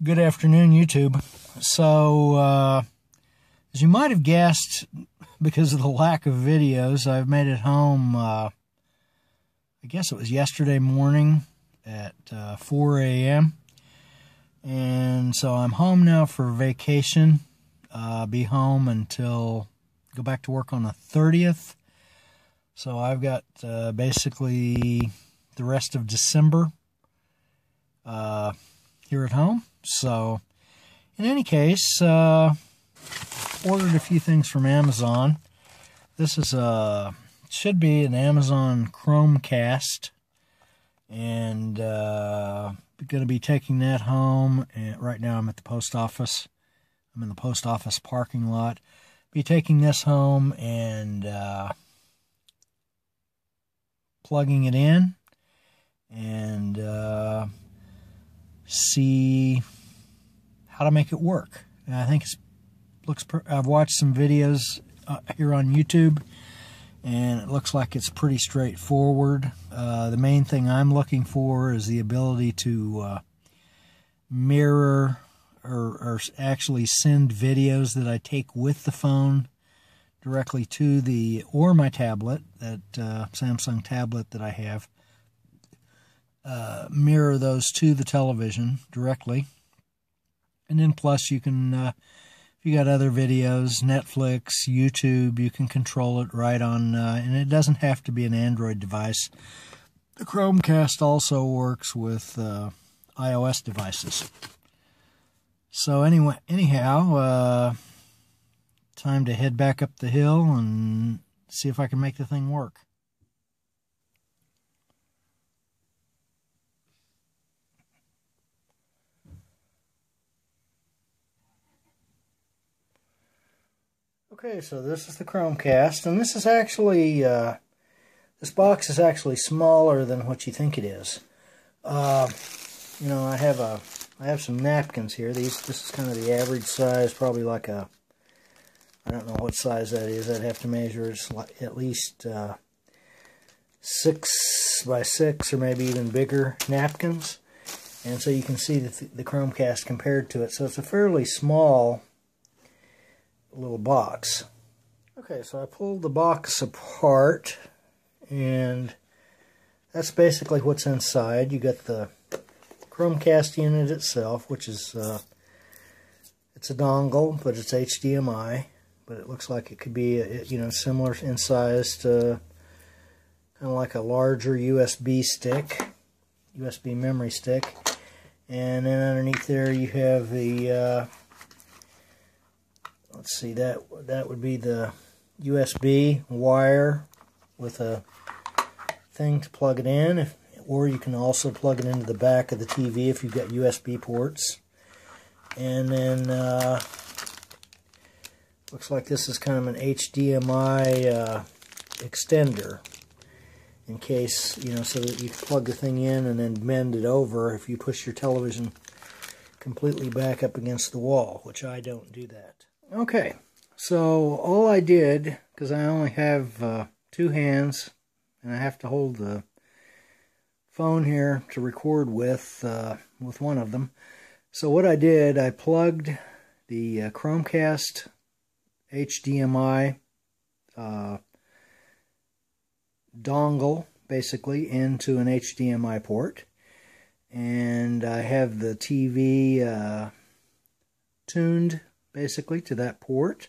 Good afternoon, YouTube. So, as you might have guessed, because of the lack of videos, I've made it home, I guess it was yesterday morning at 4 a.m. And so I'm home now for vacation. Be home until, go back to work on the 30th. So I've got basically the rest of December here at home. So, in any case, ordered a few things from Amazon. This is should be an Amazon Chromecast, and going to be taking that home. And right now, I'm at the post office. I'm in the post office parking lot. Be taking this home and plugging it in, and see how to make it work. And I think I've watched some videos here on YouTube, and it looks like it's pretty straightforward. The main thing I'm looking for is the ability to mirror or actually send videos that I take with the phone directly to my tablet, that Samsung tablet that I have. Mirror those to the television directly. And then plus you can, if you got other videos, Netflix, YouTube, you can control it right on, and it doesn't have to be an Android device. The Chromecast also works with iOS devices. So anyhow, time to head back up the hill and see if I can make the thing work. Okay, so this is the Chromecast, and this is actually, this box is actually smaller than what you think it is. You know, I have some napkins here. This is kind of the average size, probably like I don't know what size that is. I'd have to measure. It's like at least 6 by 6 or maybe even bigger napkins. And so you can see the Chromecast compared to it. So it's a fairly small little box. Okay, so I pulled the box apart, and that's basically what's inside. You got the Chromecast unit itself, which is it's a dongle, but it's HDMI. But it looks like it could be similar in size to kind of like a larger USB stick, USB memory stick. And then underneath there you have the let's see, that would be the USB wire with a thing to plug it in, or you can also plug it into the back of the TV if you've got USB ports. And then looks like this is kind of an HDMI extender, in case, so that you can plug the thing in and then bend it over if you push your television completely back up against the wall, which I don't do that. Okay, so all I did, because I only have 2 hands, and I have to hold the phone here to record with one of them. So what I did, I plugged the Chromecast HDMI dongle, basically, into an HDMI port. And I have the TV tuned, basically, to that port.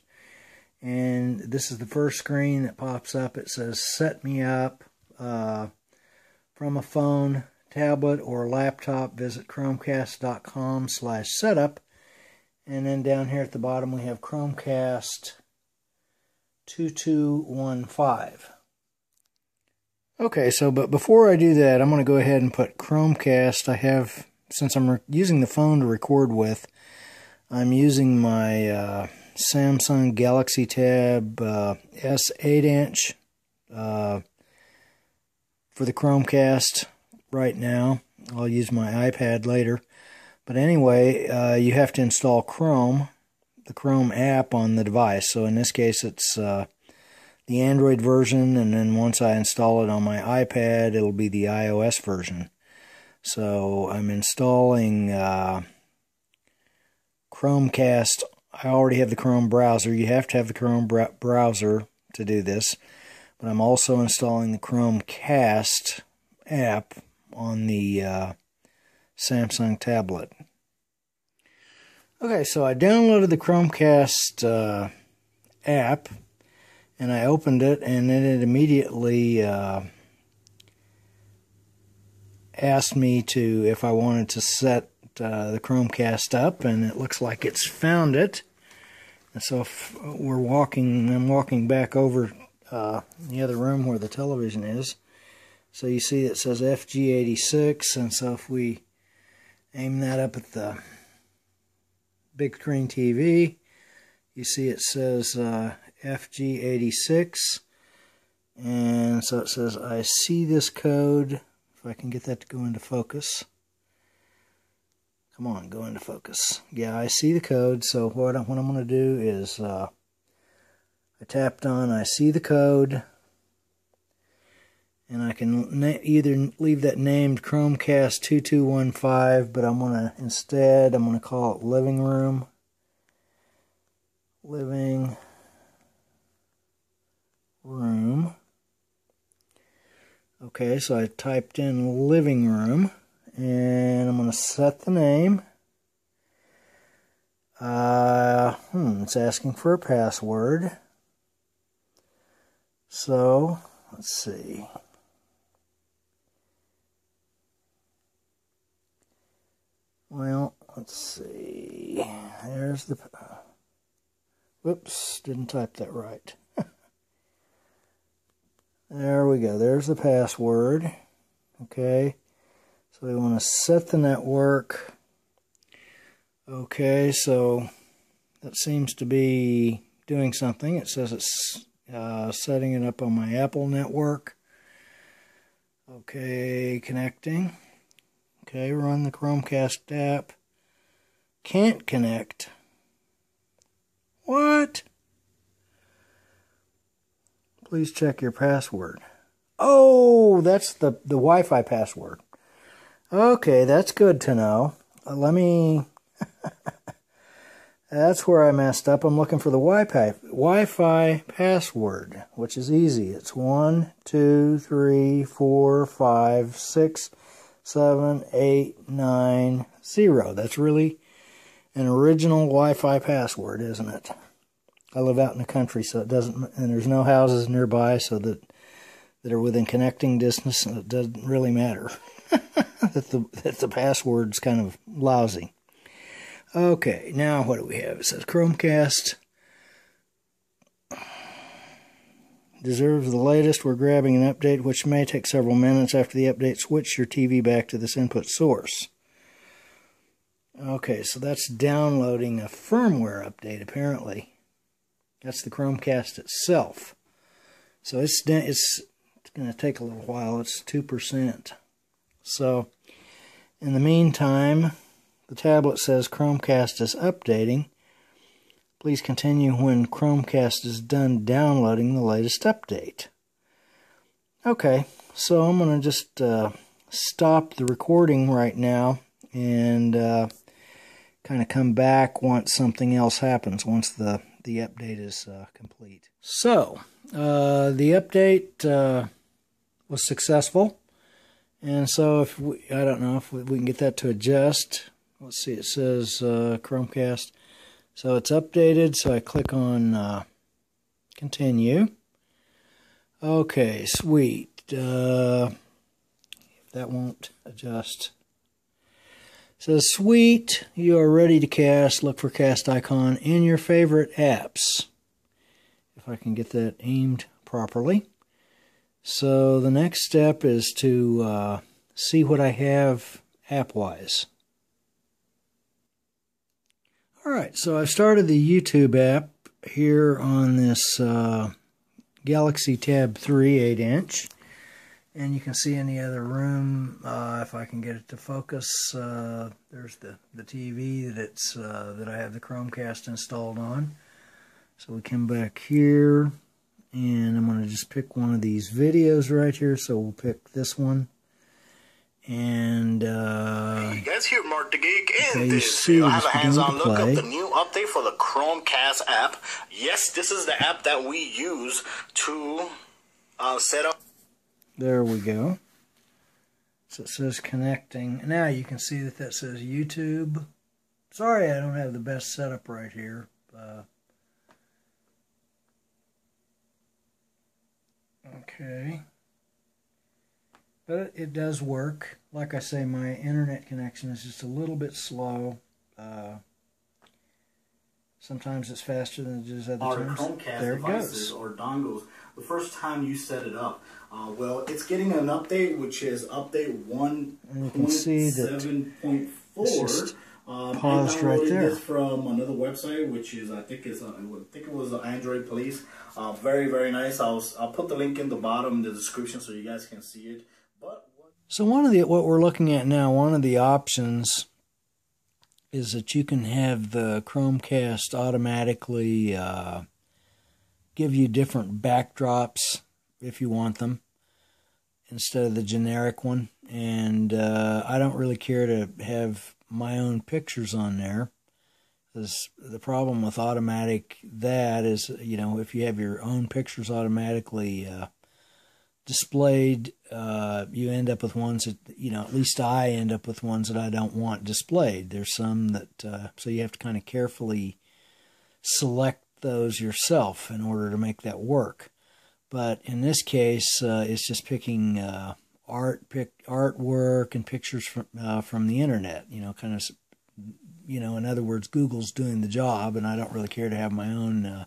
And this is the first screen that pops up. It says, set me up from a phone, tablet, or laptop. Visit chromecast.com/setup. And then down here at the bottom we have Chromecast 2215. Okay, but before I do that, I'm going to go ahead and put Chromecast. Since I'm using the phone to record with, I'm using my Samsung Galaxy Tab S8-inch for the Chromecast right now. I'll use my iPad later. But anyway, you have to install Chrome, the Chrome app on the device. So in this case, it's the Android version, and then once I install it on my iPad, it'll be the iOS version. So I'm installing Chromecast. I already have the Chrome browser. You have to have the Chrome browser to do this. But I'm also installing the Chromecast app on the Samsung tablet. Okay, so I downloaded the Chromecast app, and I opened it, and then it immediately asked me if I wanted to set the Chromecast up, and it looks like it's found it. And so if I'm walking back over the other room where the television is. So you see it says FG86, and so if we aim that up at the big screen TV, you see it says FG86, and so it says I see this code. If I can get that to go into focus. Come on, go into focus. Yeah, I see the code, so what I'm going to do is I tapped on I see the code, and I can either leave that named Chromecast 2215, but I'm going to call it living room. Living room. Okay, so I typed in living room, and I'm going to set the name. It's asking for a password. So, let's see. Well, let's see. There's the... Whoops, didn't type that right. There we go. There's the password. Okay. So we want to set the network. Okay, so that seems to be doing something. It says it's setting it up on my Apple network. Okay, connecting. Okay, run the Chromecast app. Can't connect. What? Please check your password. Oh, that's the Wi-Fi password. Okay, that's good to know. Let me... That's where I messed up. I'm looking for the Wi-Fi password, which is easy. It's 1, 2, 3, 4, 5, 6, 7, 8, 9, 0. That's really an original Wi-Fi password, isn't it? I live out in the country, so it doesn't, and there's no houses nearby, so that are within connecting distance, and it doesn't really matter that the password's kind of lousy. Okay, now what do we have? It says Chromecast deserves the latest. We're grabbing an update, which may take several minutes. After the update, switch your TV back to this input source. Okay, so that's downloading a firmware update, apparently. That's the Chromecast itself. So it's going to take a little while. It's 2%. So, in the meantime, the tablet says Chromecast is updating. Please continue when Chromecast is done downloading the latest update. Okay, so I'm going to just stop the recording right now and kind of come back once something else happens, once the update is complete. So, the update was successful. And so I don't know if we can get that to adjust. Let's see, it says Chromecast. So it's updated, so I click on continue. Okay, sweet. If that won't adjust. It says, sweet, you are ready to cast. Look for cast icon in your favorite apps. If I can get that aimed properly. So the next step is to see what I have app-wise. Alright, so I've started the YouTube app here on this Galaxy Tab 3 8-inch. And you can see in the other room, if I can get it to focus, there's the TV that I have the Chromecast installed on. So we come back here, and I'm going to just pick one of these videos right here. So we'll pick this one. And hey guys, here Mark the Geek, and okay, this video I have a hands-on to look play. of the new update for the Chromecast app. Yes, this is the app that we use to set up. There we go. So it says connecting. Now you can see that says YouTube. Sorry, I don't have the best setup right here. Okay. But it does work. Like I say, my internet connection is just a little bit slow. Sometimes it's faster than it is other times. Chromecast there it devices goes. Or dongles. The first time you set it up, well, it's getting an update, which is update 1.7.4. Paused right there. This from another website, which is I think it was Android Police. Very, very nice. I'll put the link in the bottom in the description so you guys can see it. So what we're looking at now, one of the options is that you can have the Chromecast automatically give you different backdrops if you want them instead of the generic one. And I don't really care to have my own pictures on there, because the problem with automatic is, you know, if you have your own pictures automatically displayed, you end up with ones that, you know, at least I end up with ones that I don't want displayed. There's some that, so you have to kind of carefully select those yourself in order to make that work. But in this case, it's just picking artwork and pictures from the internet, you know, kind of, you know, in other words, Google's doing the job, and I don't really care to have my own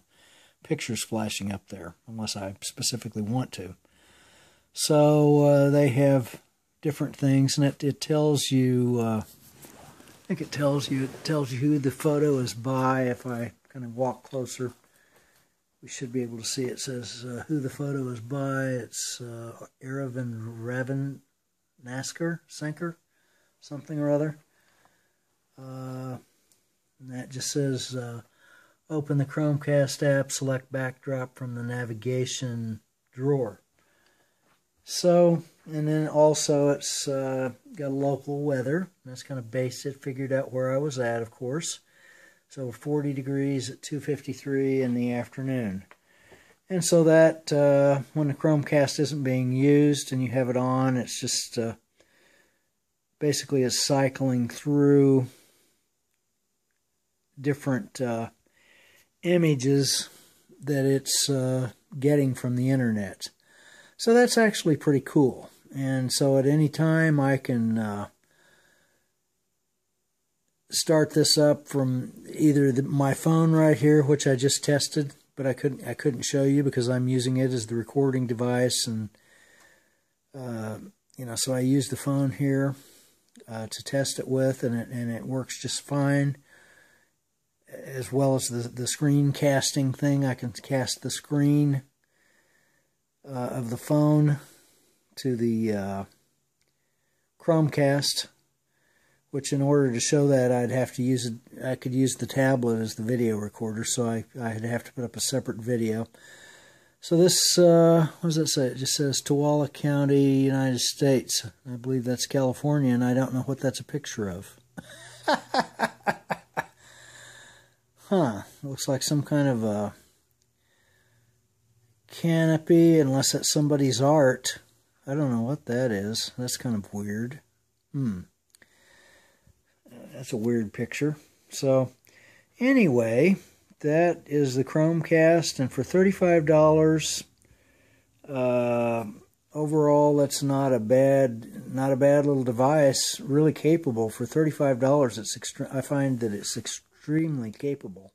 pictures flashing up there unless I specifically want to. So they have different things, and it tells you, I think it tells you who the photo is by. If I kind of walk closer, we should be able to see. It says who the photo is by. It's Raven Nasker, something or other. And that just says open the Chromecast app, select backdrop from the navigation drawer. So, and then also it's got local weather. That's kind of based it, figured out where I was at, of course. So 40 degrees at 2:53 in the afternoon. And so that when the Chromecast isn't being used and you have it on, it's just basically it's cycling through different images that it's getting from the internet. So that's actually pretty cool. And so at any time I can start this up from either my phone right here, which I just tested, but I couldn't show you because I'm using it as the recording device, and you know, so I use the phone here to test it with, and it works just fine. As well as the screen casting thing, I can cast the screen of the phone to the Chromecast, which in order to show that I'd have to use I could use the tablet as the video recorder, so I'd have to put up a separate video. So this, what does it say? It just says Tualatin County, United States. I believe that's California, and I don't know what that's a picture of. Huh, looks like some kind of a canopy, unless that's somebody's art. I don't know what that is. That's kind of weird. That's a weird picture. So, anyway, that is the Chromecast, and for $35, overall, that's not a bad little device. Really capable for $35. I find that it's extremely capable.